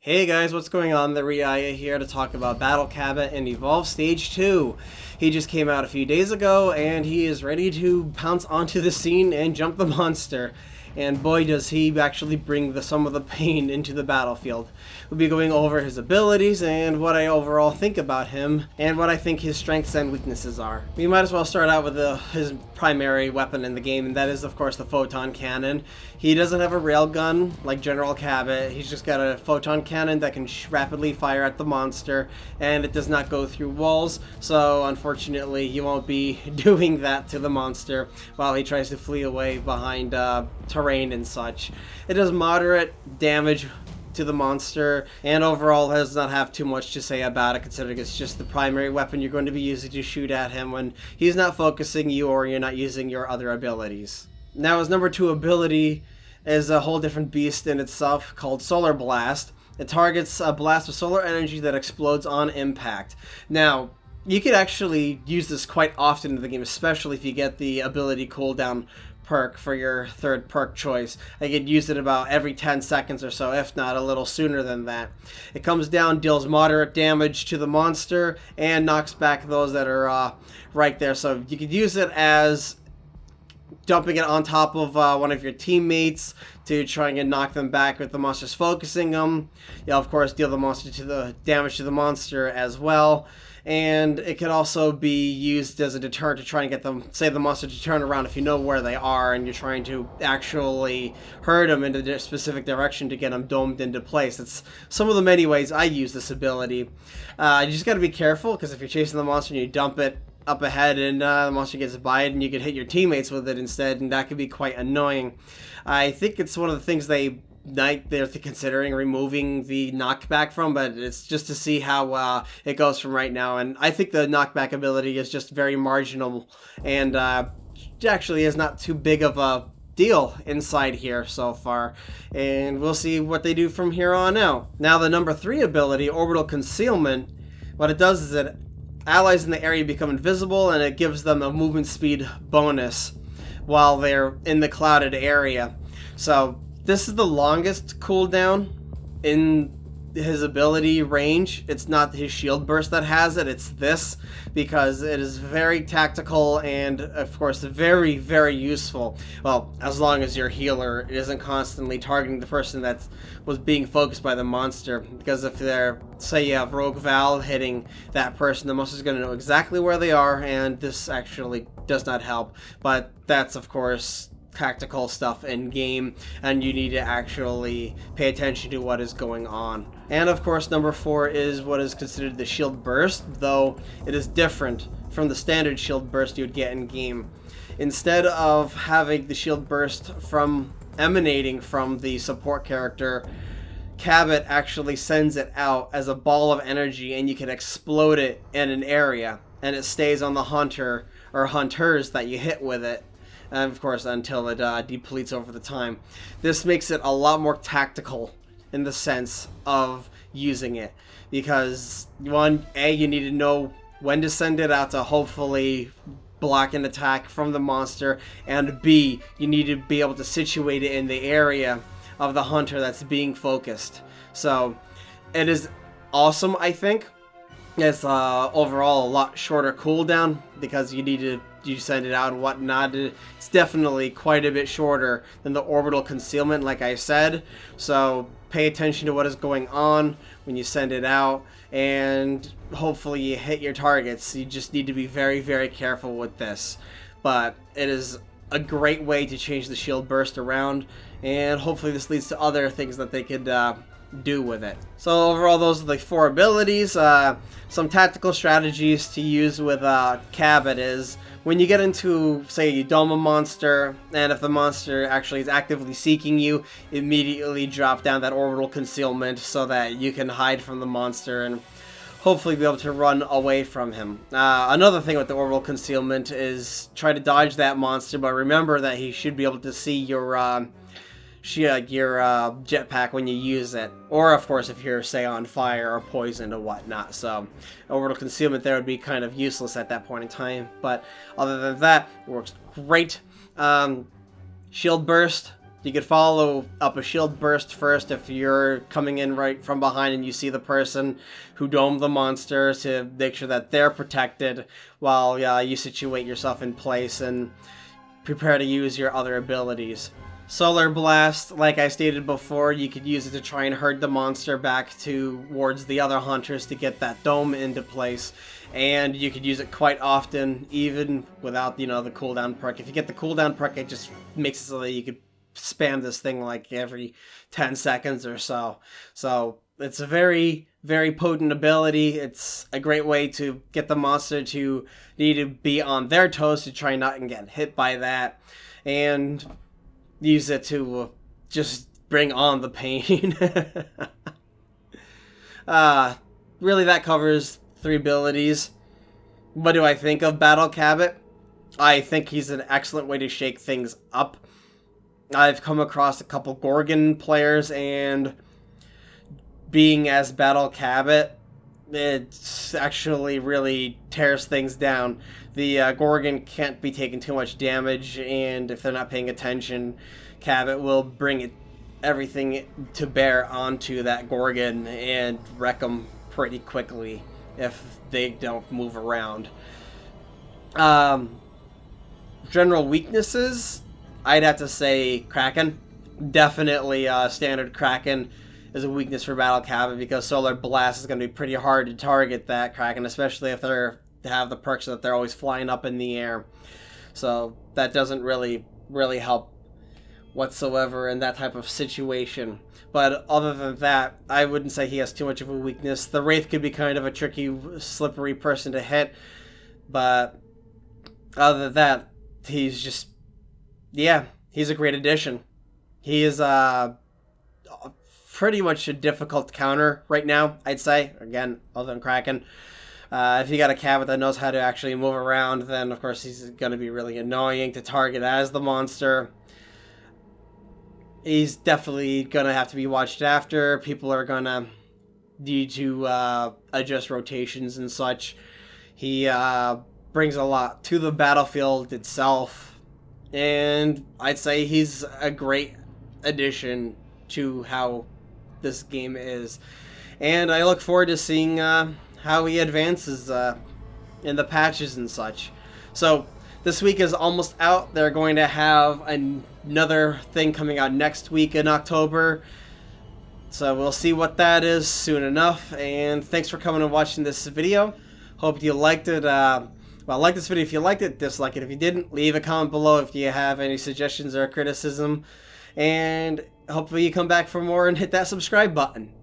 Hey guys, what's going on? TheRiaya here to talk about Battle Cabot and Evolve Stage 2. He just came out a few days ago and he is ready to pounce onto the scene and jump the monster. And boy does he actually bring some of the pain into the battlefield. We'll be going over his abilities and what I overall think about him and what I think his strengths and weaknesses are. We might as well start out with his primary weapon in the game, and that is of course the Photon Cannon. He doesn't have a railgun like General Cabot. He's just got a Photon Cannon that can rapidly fire at the monster, and it does not go through walls, so unfortunately he won't be doing that to the monster while he tries to flee away behind terrain and such. It does moderate damage to the monster, and overall does not have too much to say about it, considering it's just the primary weapon you're going to be using to shoot at him when he's not focusing you or you're not using your other abilities. Now his number 2 ability is a whole different beast in itself, called Solar Blast. It targets a blast of solar energy that explodes on impact. Now, you could actually use this quite often in the game, especially if you get the ability cooldown perk for your third perk choice. I could use it about every 10 seconds or so, if not a little sooner than that. It comes down, deals moderate damage to the monster, and knocks back those that are right there. So you could use it as dumping it on top of one of your teammates to try and knock them back if the monster's focusing them. You'll of course deal the damage to the monster as well. And it could also be used as a deterrent to try and get them, say the monster to turn around if you know where they are and you're trying to actually herd them into a specific direction to get them domed into place. It's some of the many ways I use this ability. You just got to be careful, because if you're chasing the monster and you dump it up ahead and the monster gets by it, and you could hit your teammates with it instead, and that could be quite annoying. I think it's one of the things they're considering removing the knockback from, but it's just to see how it goes from right now. And I think the knockback ability is just very marginal, and actually is not too big of a deal inside here so far, and we'll see what they do from here on out. Now the number 3 ability, Orbital Concealment, what it does is it allies in the area become invisible, and it gives them a movement speed bonus while they're in the clouded area. So this is the longest cooldown in his ability range. It's not his shield burst that has it, it's this, because it is very tactical and of course very, very useful. Well, as long as your healer isn't constantly targeting the person that was being focused by the monster, because if they're, say you have Rogue Val hitting that person, the monster's going to know exactly where they are, and this actually does not help. But that's of course tactical stuff in game, and you need to actually pay attention to what is going on. And of course number 4 is what is considered the shield burst, though it is different from the standard shield burst you would get in game. Instead of having the shield burst emanating from the support character, Cabot actually sends it out as a ball of energy, and you can explode it in an area, and it stays on the hunter or hunters that you hit with it, and of course until it depletes over the time. This makes it a lot more tactical in the sense of using it, because you need to know when to send it out to hopefully block an attack from the monster, and B, you need to be able to situate it in the area of the hunter that's being focused. So it is awesome. I think it's overall a lot shorter cooldown, because you send it out and whatnot. It's definitely quite a bit shorter than the Orbital Concealment, like I said. So pay attention to what is going on when you send it out, and hopefully you hit your targets. You just need to be very, very careful with this. But it is a great way to change the shield burst around, and hopefully this leads to other things that they could do with it. So overall, those are the 4 abilities. Some tactical strategies to use with Cabot is, when you get into, say, you dome a monster, and if the monster actually is actively seeking you, immediately drop down that Orbital Concealment so that you can hide from the monster and hopefully be able to run away from him. Another thing with the Orbital Concealment is try to dodge that monster, but remember that he should be able to see your jetpack when you use it, or of course if you're, say, on fire or poisoned or whatnot. So Orbital Concealment there would be kind of useless at that point in time, but other than that, it works great. Shield Burst You could follow up a shield burst first if you're coming in right from behind and you see the person who domed the monster, to make sure that they're protected while you situate yourself in place and prepare to use your other abilities. Solar Blast, like I stated before, you could use it to try and herd the monster back towards the other hunters to get that dome into place. And you could use it quite often, even without, the cooldown perk. If you get the cooldown perk, it just makes it so that you could spam this thing like every 10 seconds or so. So it's a very, very potent ability. It's a great way to get the monster to need to be on their toes to try not and get hit by that. And use it to just bring on the pain. Really, that covers 3 abilities. What do I think of Battle Cabot? I think he's an excellent way to shake things up. I've come across a couple Gorgon players, and being as Battle Cabot, it actually really tears things down. The Gorgon can't be taking too much damage, and if they're not paying attention, Cabot will bring everything to bear onto that Gorgon and wreck them pretty quickly if they don't move around. General weaknesses, I'd have to say Kraken. Definitely standard Kraken is a weakness for Battle Cabot, because Solar Blast is going to be pretty hard to target that Kraken, especially if they have the perks that they're always flying up in the air. So that doesn't really help whatsoever in that type of situation. But other than that, I wouldn't say he has too much of a weakness. The Wraith could be kind of a tricky, slippery person to hit, but other than that, he's just, he's a great addition. He is pretty much a difficult counter right now, I'd say. Again, other than Kraken. If you got a Cabot that knows how to actually move around, then of course he's going to be really annoying to target as the monster. He's definitely going to have to be watched after. People are going to need to adjust rotations and such. He brings a lot to the battlefield itself, and I'd say he's a great addition to how this game is. And I look forward to seeing how he advances in the patches and such. So this week is almost out. They're going to have another thing coming out next week in October. So we'll see what that is soon enough. And thanks for coming and watching this video. Hope you liked it. Like this video if you liked it, dislike it if you didn't. Leave a comment below if you have any suggestions or criticism. And hopefully you come back for more and hit that subscribe button.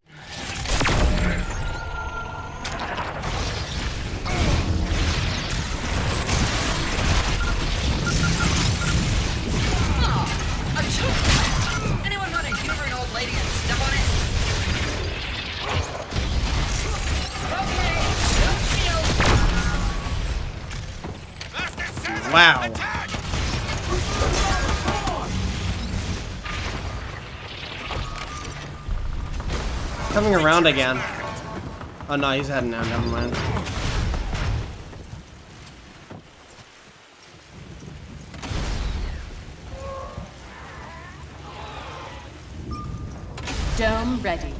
Wow. Coming around again. Oh no, he's heading down, never mind. Dome ready.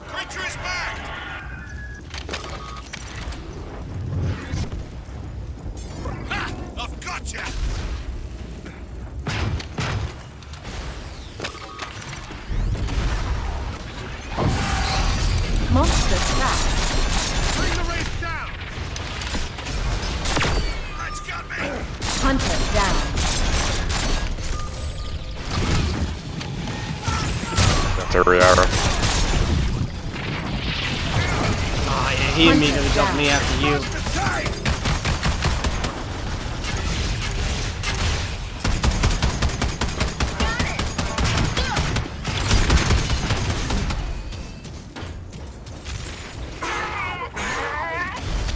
Creature is back! Ha! I've got ya! Monster trap. Bring the wraith down! That's got me! Hunter down. TheRiaya. Oh yeah, he immediately jumped me after you.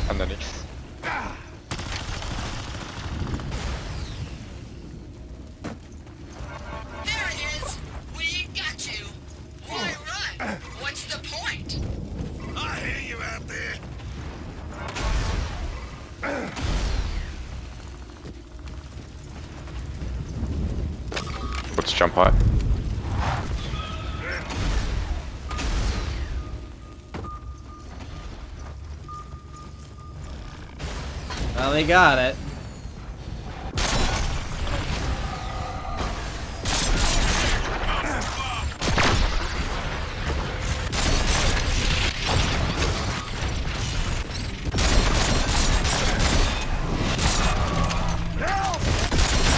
Underneath. There it is! We got you! Why run? What's the point? I hear you out there. Let's jump high. Well, they got it.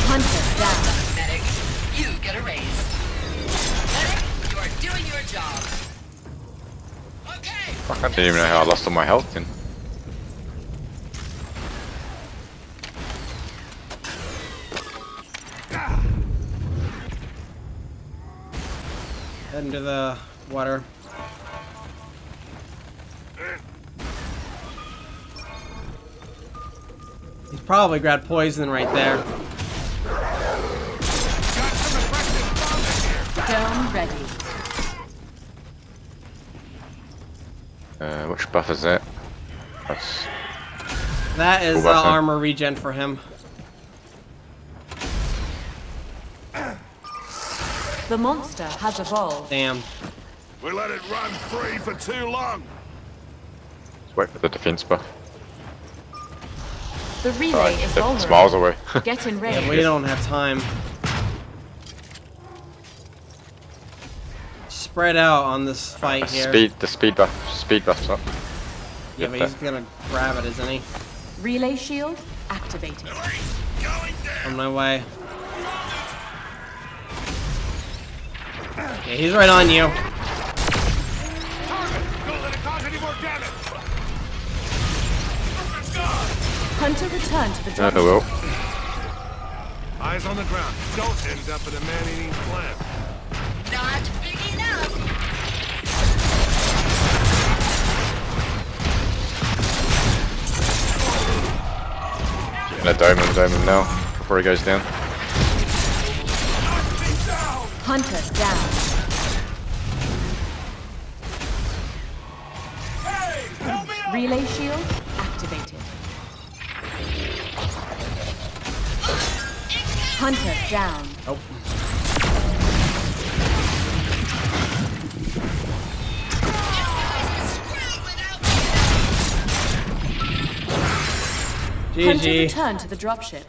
Hunter down. Medic, you get a raise. Medic, you are doing your job. Okay. Fuck, I didn't even know how I lost all my health then. Head into the water. He's probably grabbed poison right there. Got some effective bombing here. Dome ready. Which buff is that? That's That is Cool button. armor regen for him. The monster has evolved. Damn. We let it run free for too long. let's wait for the defense buff. The relay Alright, is it's miles vulnerable. away. Get in Yeah, range. we don't have time. Spread out on this fight here. The speed buff's up. Yeah, Get but he's that. gonna grab it, isn't he? Relay shield activated. Going down. On my way. Yeah, he's right on you. Target. Don't let it cause any more damage. Hunter return to the No, drop. it will. Eyes on the ground. Don't end up in a man-eating plant. Not big enough. Gonna dome him now before he goes down. Hunter down. Relay shield activated. Hunter down. Oh. Hunter GG. return to the dropship.